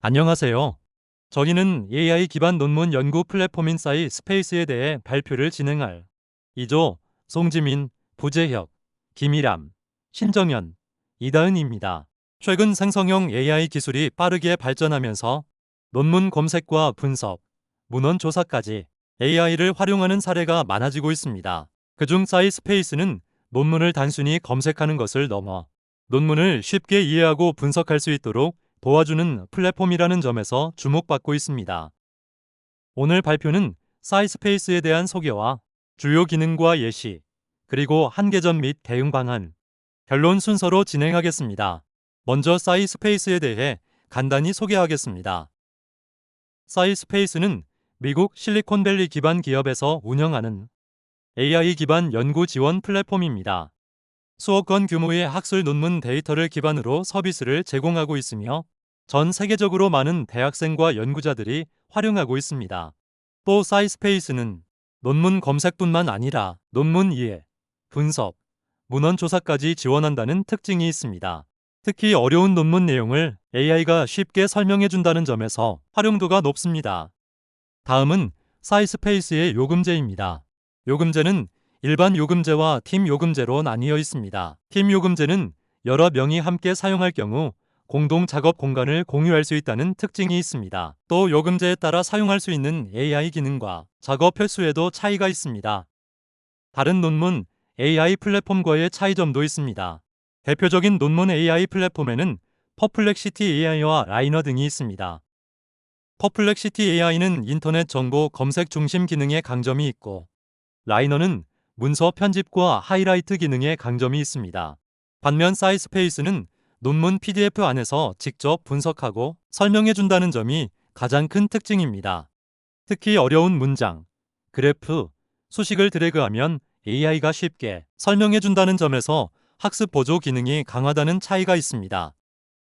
안녕하세요. 저희는 AI 기반 논문 연구 플랫폼인 사이스페이스에 대해 발표를 진행할 이조, 송지민, 부재혁, 김일람, 신정현, 이다은입니다. 최근 생성형 AI 기술이 빠르게 발전하면서 논문 검색과 분석, 문헌 조사까지 AI를 활용하는 사례가 많아지고 있습니다. 그중 사이스페이스는 논문을 단순히 검색하는 것을 넘어 논문을 쉽게 이해하고 분석할 수 있도록 도와주는 플랫폼이라는 점에서 주목받고 있습니다. 오늘 발표는 사이스페이스에 대한 소개와 주요 기능과 예시, 그리고 한계점 및 대응 방안, 결론 순서로 진행하겠습니다. 먼저 사이스페이스에 대해 간단히 소개하겠습니다. 사이스페이스는 미국 실리콘밸리 기반 기업에서 운영하는 AI 기반 연구 지원 플랫폼입니다. 수억 건 규모의 학술 논문 데이터를 기반으로 서비스를 제공하고 있으며 전 세계적으로 많은 대학생과 연구자들이 활용하고 있습니다. 또 사이스페이스는 논문 검색뿐만 아니라 논문 이해, 분석, 문헌 조사까지 지원한다는 특징이 있습니다. 특히 어려운 논문 내용을 AI가 쉽게 설명해준다는 점에서 활용도가 높습니다. 다음은 사이스페이스의 요금제입니다. 요금제는 일반 요금제와 팀 요금제로 나뉘어 있습니다. 팀 요금제는 여러 명이 함께 사용할 경우 공동 작업 공간을 공유할 수 있다는 특징이 있습니다. 또 요금제에 따라 사용할 수 있는 AI 기능과 작업 횟수에도 차이가 있습니다. 다른 논문 AI 플랫폼과의 차이점도 있습니다. 대표적인 논문 AI 플랫폼에는 퍼플렉시티 AI와 라이너 등이 있습니다. 퍼플렉시티 AI는 인터넷 정보 검색 중심 기능에 강점이 있고, 라이너는 문서 편집과 하이라이트 기능에 강점이 있습니다. 반면 사이스페이스는 논문 PDF 안에서 직접 분석하고 설명해준다는 점이 가장 큰 특징입니다. 특히 어려운 문장, 그래프, 수식을 드래그하면 AI가 쉽게 설명해준다는 점에서 학습 보조 기능이 강하다는 차이가 있습니다.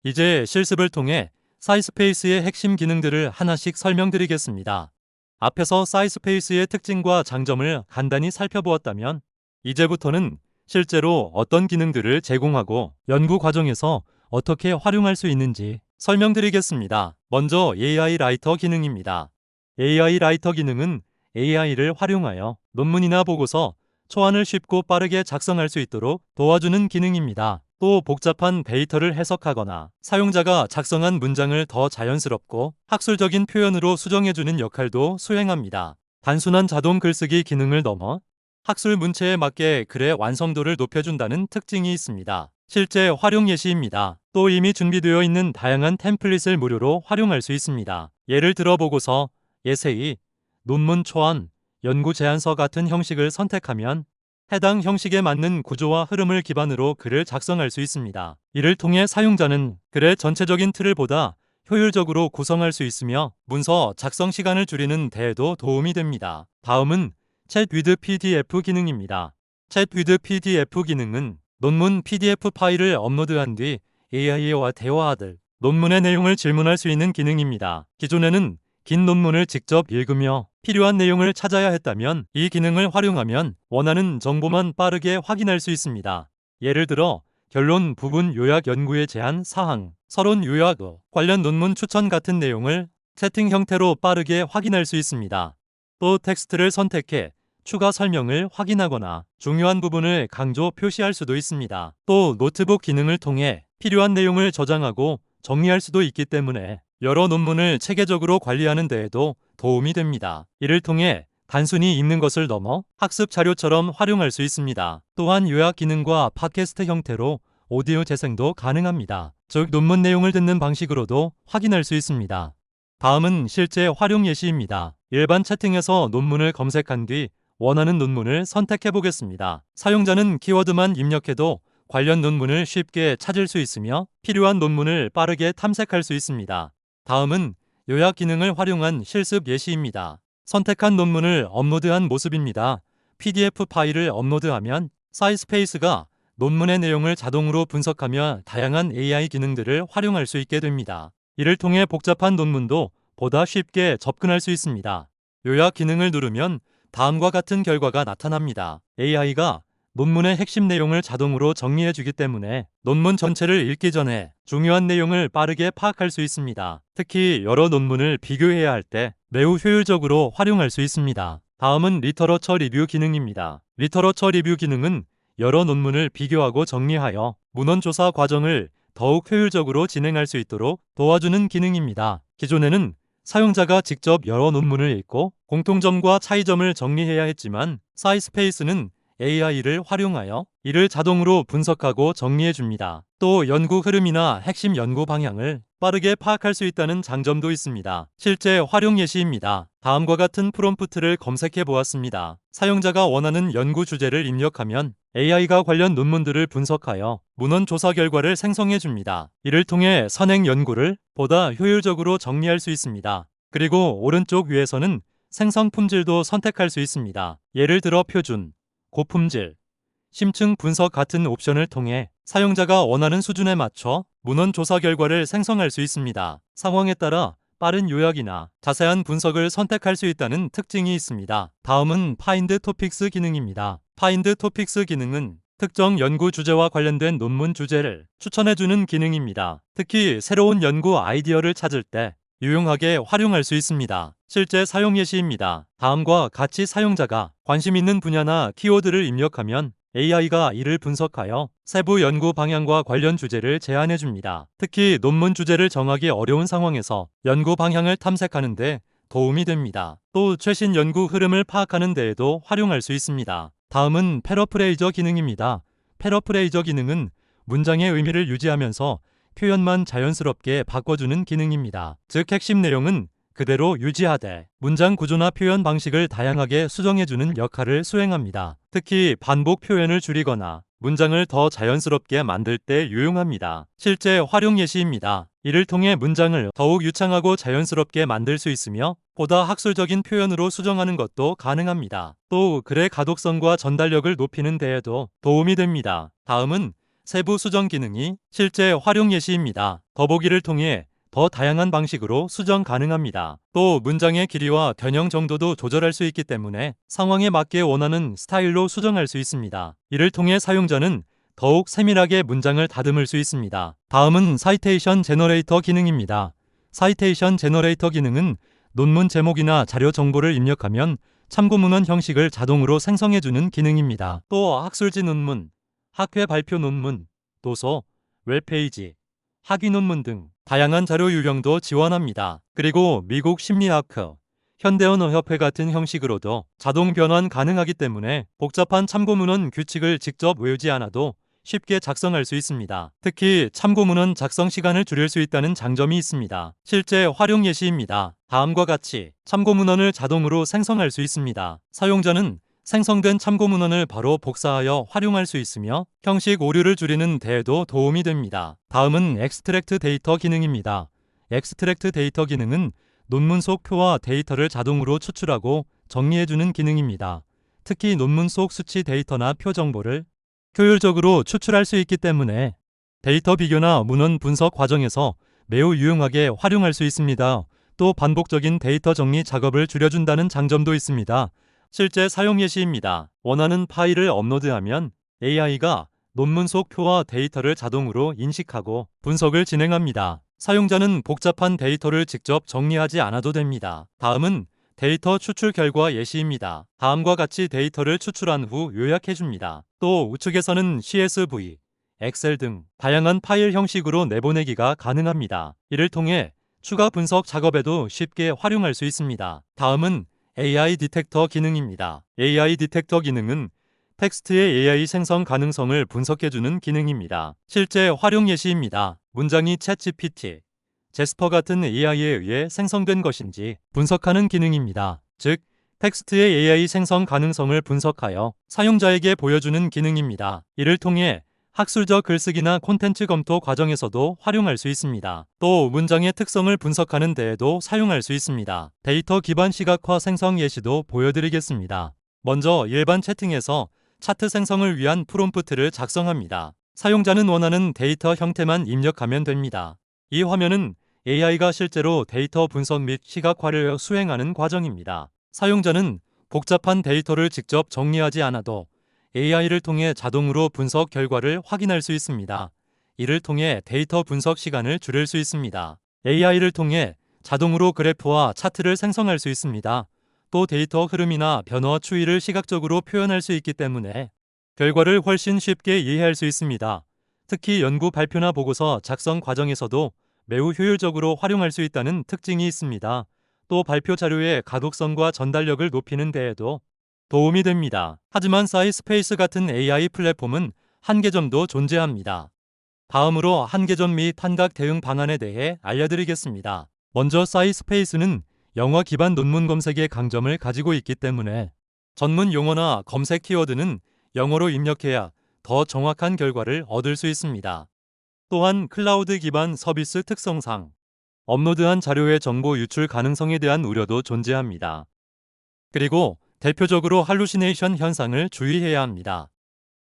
이제 실습을 통해 사이스페이스의 핵심 기능들을 하나씩 설명드리겠습니다. 앞에서 사이스페이스의 특징과 장점을 간단히 살펴보았다면 이제부터는 실제로 어떤 기능들을 제공하고 연구 과정에서 어떻게 활용할 수 있는지 설명드리겠습니다. 먼저 AI 라이터 기능입니다. AI 라이터 기능은 AI를 활용하여 논문이나 보고서, 초안을 쉽고 빠르게 작성할 수 있도록 도와주는 기능입니다. 또 복잡한 데이터를 해석하거나 사용자가 작성한 문장을 더 자연스럽고 학술적인 표현으로 수정해주는 역할도 수행합니다. 단순한 자동 글쓰기 기능을 넘어 학술 문체에 맞게 글의 완성도를 높여준다는 특징이 있습니다. 실제 활용 예시입니다. 또 이미 준비되어 있는 다양한 템플릿을 무료로 활용할 수 있습니다. 예를 들어 보고서, 에세이, 논문 초안, 연구 제안서 같은 형식을 선택하면 해당 형식에 맞는 구조와 흐름을 기반으로 글을 작성할 수 있습니다. 이를 통해 사용자는 글의 전체적인 틀을 보다 효율적으로 구성할 수 있으며 문서 작성 시간을 줄이는 데에도 도움이 됩니다. 다음은 챗 위드 PDF 기능입니다. 챗 위드 PDF 기능은 논문 PDF 파일을 업로드한 뒤 AI와 대화하듯 논문의 내용을 질문할 수 있는 기능입니다. 기존에는 긴 논문을 직접 읽으며 필요한 내용을 찾아야 했다면 이 기능을 활용하면 원하는 정보만 빠르게 확인할 수 있습니다. 예를 들어 결론 부분 요약 연구에 제한 사항, 서론 요약, 관련 논문 추천 같은 내용을 채팅 형태로 빠르게 확인할 수 있습니다. 또 텍스트를 선택해 추가 설명을 확인하거나 중요한 부분을 강조 표시할 수도 있습니다. 또 노트북 기능을 통해 필요한 내용을 저장하고 정리할 수도 있기 때문에 여러 논문을 체계적으로 관리하는 데에도 도움이 됩니다. 이를 통해 단순히 읽는 것을 넘어 학습 자료처럼 활용할 수 있습니다. 또한 요약 기능과 팟캐스트 형태로 오디오 재생도 가능합니다. 즉 논문 내용을 듣는 방식으로도 확인할 수 있습니다. 다음은 실제 활용 예시입니다. 일반 채팅에서 논문을 검색한 뒤 원하는 논문을 선택해 보겠습니다. 사용자는 키워드만 입력해도 관련 논문을 쉽게 찾을 수 있으며 필요한 논문을 빠르게 탐색할 수 있습니다. 다음은 요약 기능을 활용한 실습 예시입니다. 선택한 논문을 업로드한 모습입니다. PDF 파일을 업로드하면 사이스페이스가 논문의 내용을 자동으로 분석하며 다양한 AI 기능들을 활용할 수 있게 됩니다. 이를 통해 복잡한 논문도 보다 쉽게 접근할 수 있습니다. 요약 기능을 누르면 다음과 같은 결과가 나타납니다. AI가 논문의 핵심 내용을 자동으로 정리해주기 때문에 논문 전체를 읽기 전에 중요한 내용을 빠르게 파악할 수 있습니다. 특히 여러 논문을 비교해야 할 때 매우 효율적으로 활용할 수 있습니다. 다음은 리터러처 리뷰 기능입니다. 리터러처 리뷰 기능은 여러 논문을 비교하고 정리하여 문헌 조사 과정을 더욱 효율적으로 진행할 수 있도록 도와주는 기능입니다. 기존에는 사용자가 직접 여러 논문을 읽고 공통점과 차이점을 정리해야 했지만 사이스페이스는 AI를 활용하여 이를 자동으로 분석하고 정리해 줍니다. 또 연구 흐름이나 핵심 연구 방향을 빠르게 파악할 수 있다는 장점도 있습니다. 실제 활용 예시입니다. 다음과 같은 프롬프트를 검색해 보았습니다. 사용자가 원하는 연구 주제를 입력하면 AI가 관련 논문들을 분석하여 문헌 조사 결과를 생성해 줍니다. 이를 통해 선행 연구를 보다 효율적으로 정리할 수 있습니다. 그리고 오른쪽 위에서는 생성 품질도 선택할 수 있습니다. 예를 들어 표준, 고품질, 심층 분석 같은 옵션을 통해 사용자가 원하는 수준에 맞춰 문헌 조사 결과를 생성할 수 있습니다. 상황에 따라 빠른 요약이나 자세한 분석을 선택할 수 있다는 특징이 있습니다. 다음은 Find Topics 기능입니다. Find Topics 기능은 특정 연구 주제와 관련된 논문 주제를 추천해주는 기능입니다. 특히 새로운 연구 아이디어를 찾을 때 유용하게 활용할 수 있습니다. 실제 사용 예시입니다. 다음과 같이 사용자가 관심 있는 분야나 키워드를 입력하면 AI가 이를 분석하여 세부 연구 방향과 관련 주제를 제안해 줍니다. 특히 논문 주제를 정하기 어려운 상황에서 연구 방향을 탐색하는 데 도움이 됩니다. 또 최신 연구 흐름을 파악하는 데에도 활용할 수 있습니다. 다음은 패러프레이저 기능입니다. 패러프레이저 기능은 문장의 의미를 유지하면서 표현만 자연스럽게 바꿔주는 기능입니다. 즉 핵심 내용은 그대로 유지하되 문장 구조나 표현 방식을 다양하게 수정해주는 역할을 수행합니다. 특히 반복 표현을 줄이거나 문장을 더 자연스럽게 만들 때 유용합니다. 실제 활용 예시입니다. 이를 통해 문장을 더욱 유창하고 자연스럽게 만들 수 있으며 보다 학술적인 표현으로 수정하는 것도 가능합니다. 또 글의 가독성과 전달력을 높이는 데에도 도움이 됩니다. 다음은 세부 수정 기능이 실제 활용 예시입니다. 더보기를 통해 더 다양한 방식으로 수정 가능합니다. 또 문장의 길이와 변형 정도도 조절할 수 있기 때문에 상황에 맞게 원하는 스타일로 수정할 수 있습니다. 이를 통해 사용자는 더욱 세밀하게 문장을 다듬을 수 있습니다. 다음은 사이테이션 제너레이터 기능입니다. 사이테이션 제너레이터 기능은 논문 제목이나 자료 정보를 입력하면 참고문헌 형식을 자동으로 생성해주는 기능입니다. 또 학술지 논문, 학회 발표 논문, 도서, 웹페이지, 학위 논문 등 다양한 자료 유형도 지원합니다. 그리고 미국 심리학회, 현대언어협회 같은 형식으로도 자동 변환 가능하기 때문에 복잡한 참고문헌 규칙을 직접 외우지 않아도 쉽게 작성할 수 있습니다. 특히 참고문헌 작성 시간을 줄일 수 있다는 장점이 있습니다. 실제 활용 예시입니다. 다음과 같이 참고문헌을 자동으로 생성할 수 있습니다. 사용자는 생성된 참고문헌을 바로 복사하여 활용할 수 있으며 형식 오류를 줄이는 데에도 도움이 됩니다. 다음은 엑스트랙트 데이터 기능입니다. 엑스트랙트 데이터 기능은 논문 속 표와 데이터를 자동으로 추출하고 정리해주는 기능입니다. 특히 논문 속 수치 데이터나 표 정보를 효율적으로 추출할 수 있기 때문에 데이터 비교나 문헌 분석 과정에서 매우 유용하게 활용할 수 있습니다. 또 반복적인 데이터 정리 작업을 줄여준다는 장점도 있습니다. 실제 사용 예시입니다. 원하는 파일을 업로드하면 AI가 논문 속 표와 데이터를 자동으로 인식하고 분석을 진행합니다. 사용자는 복잡한 데이터를 직접 정리하지 않아도 됩니다. 다음은 데이터 추출 결과 예시입니다. 다음과 같이 데이터를 추출한 후 요약해줍니다. 또 우측에서는 CSV, 엑셀 등 다양한 파일 형식으로 내보내기가 가능합니다. 이를 통해 추가 분석 작업에도 쉽게 활용할 수 있습니다. 다음은 AI 디텍터 기능입니다. AI 디텍터 기능은 텍스트의 AI 생성 가능성을 분석해주는 기능입니다. 실제 활용 예시입니다. 문장이 챗GPT, 제스퍼 같은 AI에 의해 생성된 것인지 분석하는 기능입니다. 즉, 텍스트의 AI 생성 가능성을 분석하여 사용자에게 보여주는 기능입니다. 이를 통해 학술적 글쓰기나 콘텐츠 검토 과정에서도 활용할 수 있습니다. 또 문장의 특성을 분석하는 데에도 사용할 수 있습니다. 데이터 기반 시각화 생성 예시도 보여드리겠습니다. 먼저 일반 채팅에서 차트 생성을 위한 프롬프트를 작성합니다. 사용자는 원하는 데이터 형태만 입력하면 됩니다. 이 화면은 AI가 실제로 데이터 분석 및 시각화를 수행하는 과정입니다. 사용자는 복잡한 데이터를 직접 정리하지 않아도 AI를 통해 자동으로 분석 결과를 확인할 수 있습니다. 이를 통해 데이터 분석 시간을 줄일 수 있습니다. AI를 통해 자동으로 그래프와 차트를 생성할 수 있습니다. 또 데이터 흐름이나 변화 추이를 시각적으로 표현할 수 있기 때문에 결과를 훨씬 쉽게 이해할 수 있습니다. 특히 연구 발표나 보고서 작성 과정에서도 매우 효율적으로 활용할 수 있다는 특징이 있습니다. 또 발표 자료의 가독성과 전달력을 높이는 데에도 도움이 됩니다. 하지만 사이스페이스 같은 AI 플랫폼은 한계점도 존재합니다. 다음으로 한계점 및 환각 대응 방안에 대해 알려드리겠습니다. 먼저 사이스페이스는 영어 기반 논문 검색의 강점을 가지고 있기 때문에 전문 용어나 검색 키워드는 영어로 입력해야 더 정확한 결과를 얻을 수 있습니다. 또한 클라우드 기반 서비스 특성상 업로드한 자료의 정보 유출 가능성에 대한 우려도 존재합니다. 그리고 대표적으로 할루시네이션 현상을 주의해야 합니다.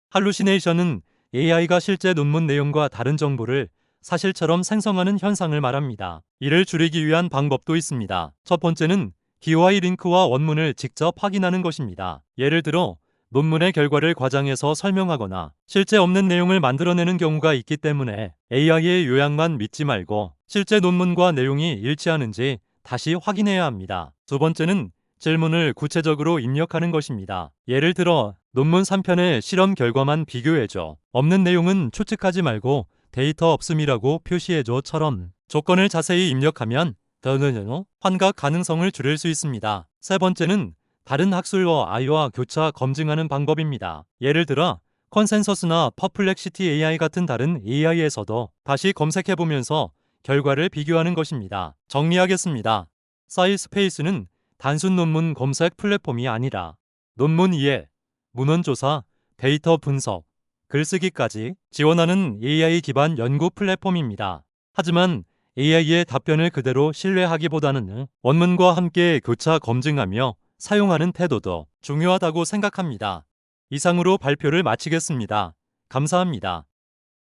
할루시네이션은 AI가 실제 논문 내용과 다른 정보를 사실처럼 생성하는 현상을 말합니다. 이를 줄이기 위한 방법도 있습니다. 첫 번째는 DOI 링크와 원문을 직접 확인하는 것입니다. 예를 들어 논문의 결과를 과장해서 설명하거나 실제 없는 내용을 만들어내는 경우가 있기 때문에 AI의 요약만 믿지 말고 실제 논문과 내용이 일치하는지 다시 확인해야 합니다. 두 번째는 질문을 구체적으로 입력하는 것입니다. 예를 들어 논문 3편의 실험 결과만 비교해줘. 없는 내용은 추측하지 말고 데이터 없음이라고 표시해줘처럼 조건을 자세히 입력하면 더는 환각 가능성을 줄일 수 있습니다. 세 번째는 다른 학술과 I와 교차 검증하는 방법입니다. 예를 들어 컨센서스나 퍼플렉시티 AI 같은 다른 AI에서도 다시 검색해보면서 결과를 비교하는 것입니다. 정리하겠습니다. 사이스페이스는 단순 논문 검색 플랫폼이 아니라 논문 이해, 문헌 조사, 데이터 분석, 글쓰기까지 지원하는 AI 기반 연구 플랫폼입니다. 하지만 AI의 답변을 그대로 신뢰하기보다는 원문과 함께 교차 검증하며 사용하는 태도도 중요하다고 생각합니다. 이상으로 발표를 마치겠습니다. 감사합니다.